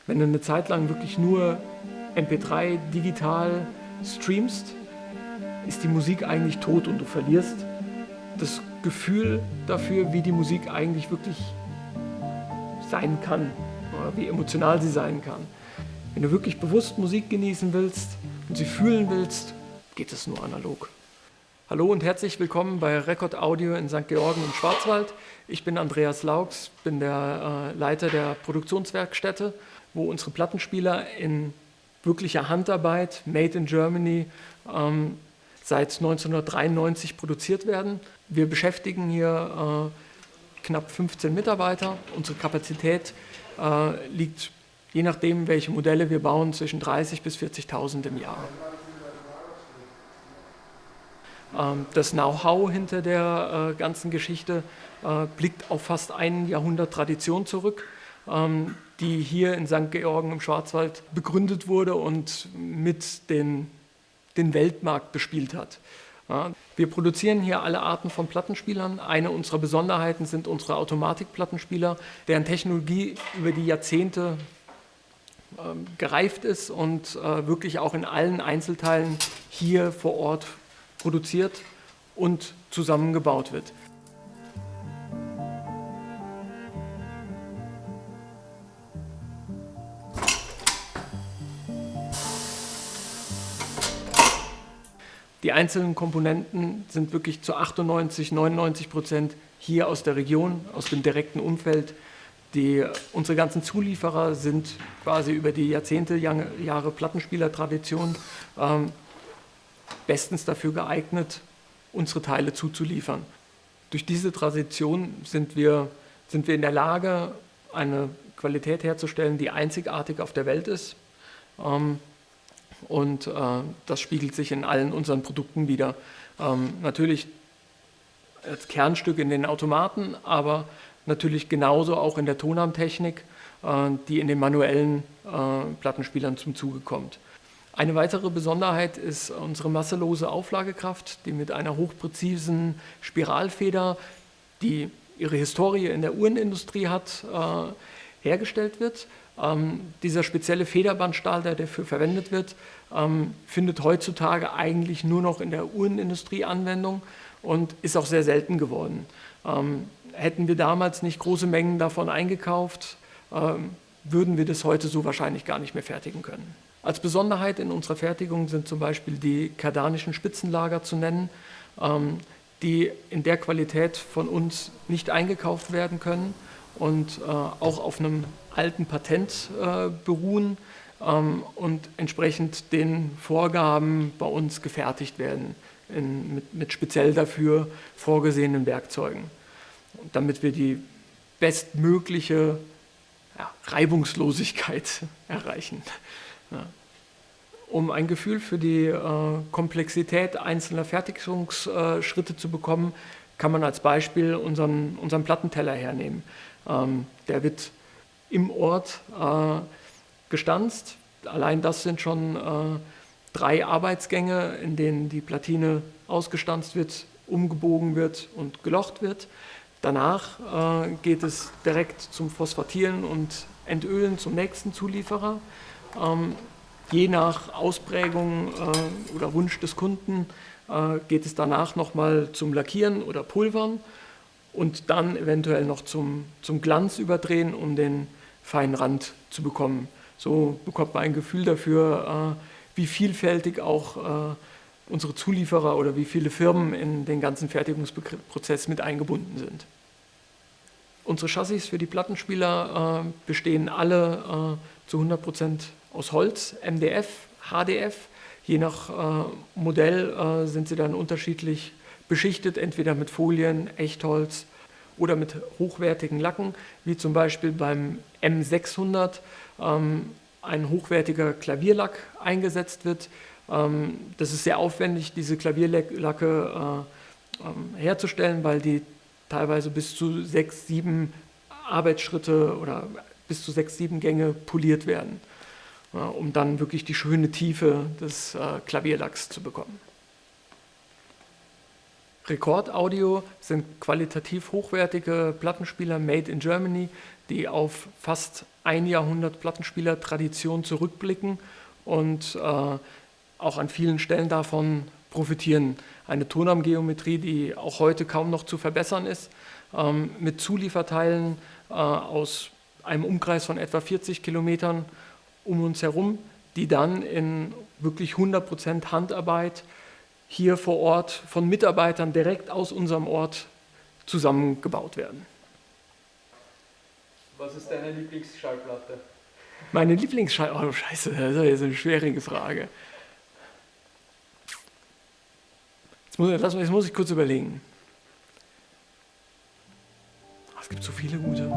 Wenn du eine Zeit lang wirklich nur MP3 digital streamst, ist die Musik eigentlich tot und du verlierst das Gefühl dafür, wie die Musik eigentlich wirklich sein kann oder wie emotional sie sein kann. Wenn du wirklich bewusst Musik genießen willst und sie fühlen willst, geht es nur analog. Hallo und herzlich willkommen bei Record Audio in St. Georgen im Schwarzwald. Ich bin Andreas Laux, bin der Leiter der Produktionswerkstätte, wo unsere Plattenspieler in wirklicher Handarbeit, made in Germany, seit 1993 produziert werden. Wir beschäftigen hier knapp 15 Mitarbeiter. Unsere Kapazität liegt, je nachdem, welche Modelle wir bauen, zwischen 30.000 bis 40.000 im Jahr. Das Know-how hinter der ganzen Geschichte blickt auf fast ein Jahrhundert Tradition zurück, die hier in St. Georgen im Schwarzwald begründet wurde und mit den Weltmarkt bespielt hat. Wir produzieren hier alle Arten von Plattenspielern. Eine unserer Besonderheiten sind unsere Automatikplattenspieler, deren Technologie über die Jahrzehnte gereift ist und wirklich auch in allen Einzelteilen hier vor Ort produziert und zusammengebaut wird. Die einzelnen Komponenten sind wirklich zu 98–99% hier aus der Region, aus dem direkten Umfeld. Unsere ganzen Zulieferer sind quasi über die Jahre Plattenspielertradition bestens dafür geeignet, unsere Teile zuzuliefern. Durch diese Tradition sind wir in der Lage, eine Qualität herzustellen, die einzigartig auf der Welt ist. Und das spiegelt sich in allen unseren Produkten wider. Natürlich als Kernstück in den Automaten, aber natürlich genauso auch in der Tonarmtechnik, die in den manuellen Plattenspielern zum Zuge kommt. Eine weitere Besonderheit ist unsere masselose Auflagekraft, die mit einer hochpräzisen Spiralfeder, die ihre Historie in der Uhrenindustrie hat, hergestellt wird. Dieser spezielle Federbandstahl, der dafür verwendet wird, findet heutzutage eigentlich nur noch in der Uhrenindustrie Anwendung und ist auch sehr selten geworden. Hätten wir damals nicht große Mengen davon eingekauft, würden wir das heute so wahrscheinlich gar nicht mehr fertigen können. Als Besonderheit in unserer Fertigung sind zum Beispiel die kardanischen Spitzenlager zu nennen, die in der Qualität von uns nicht eingekauft werden können und auch auf einem alten Patent beruhen und entsprechend den Vorgaben bei uns gefertigt werden, mit speziell dafür vorgesehenen Werkzeugen, damit wir die bestmögliche Reibungslosigkeit erreichen. Ja. Um ein Gefühl für die Komplexität einzelner Fertigungsschritte zu bekommen, kann man als Beispiel unseren Plattenteller hernehmen. Der wird im Ort gestanzt. Allein das sind schon 3 Arbeitsgänge, in denen die Platine ausgestanzt wird, umgebogen wird und gelocht wird. Danach geht es direkt zum Phosphatieren und Entölen zum nächsten Zulieferer. Je nach Ausprägung oder Wunsch des Kunden geht es danach nochmal zum Lackieren oder Pulvern und dann eventuell noch zum Glanz überdrehen, um den feinen Rand zu bekommen. So bekommt man ein Gefühl dafür, wie vielfältig auch unsere Zulieferer oder wie viele Firmen in den ganzen Fertigungsprozess mit eingebunden sind. Unsere Chassis für die Plattenspieler bestehen alle zu 100% aus Holz, MDF, HDF. Je nach Modell sind sie dann unterschiedlich beschichtet, entweder mit Folien, Echtholz oder mit hochwertigen Lacken, wie zum Beispiel beim M600 ein hochwertiger Klavierlack eingesetzt wird. Das ist sehr aufwendig, diese Klavierlacke herzustellen, weil die teilweise bis zu 6–7 Arbeitsschritte oder bis zu 6–7 Gänge poliert werden, um dann wirklich die schöne Tiefe des Klavierlacks zu bekommen. Record Audio sind qualitativ hochwertige Plattenspieler made in Germany, die auf fast ein Jahrhundert Plattenspieler-Tradition zurückblicken und auch an vielen Stellen davon profitieren. Eine Tonarmgeometrie, die auch heute kaum noch zu verbessern ist, mit Zulieferteilen aus einem Umkreis von etwa 40 Kilometern um uns herum, die dann in wirklich 100% Handarbeit hier vor Ort von Mitarbeitern direkt aus unserem Ort zusammengebaut werden. Was ist deine Lieblingsschallplatte? Meine Lieblingsschallplatte, oh scheiße, das ist jetzt eine schwierige Frage. Jetzt muss ich kurz überlegen. Es gibt so viele gute.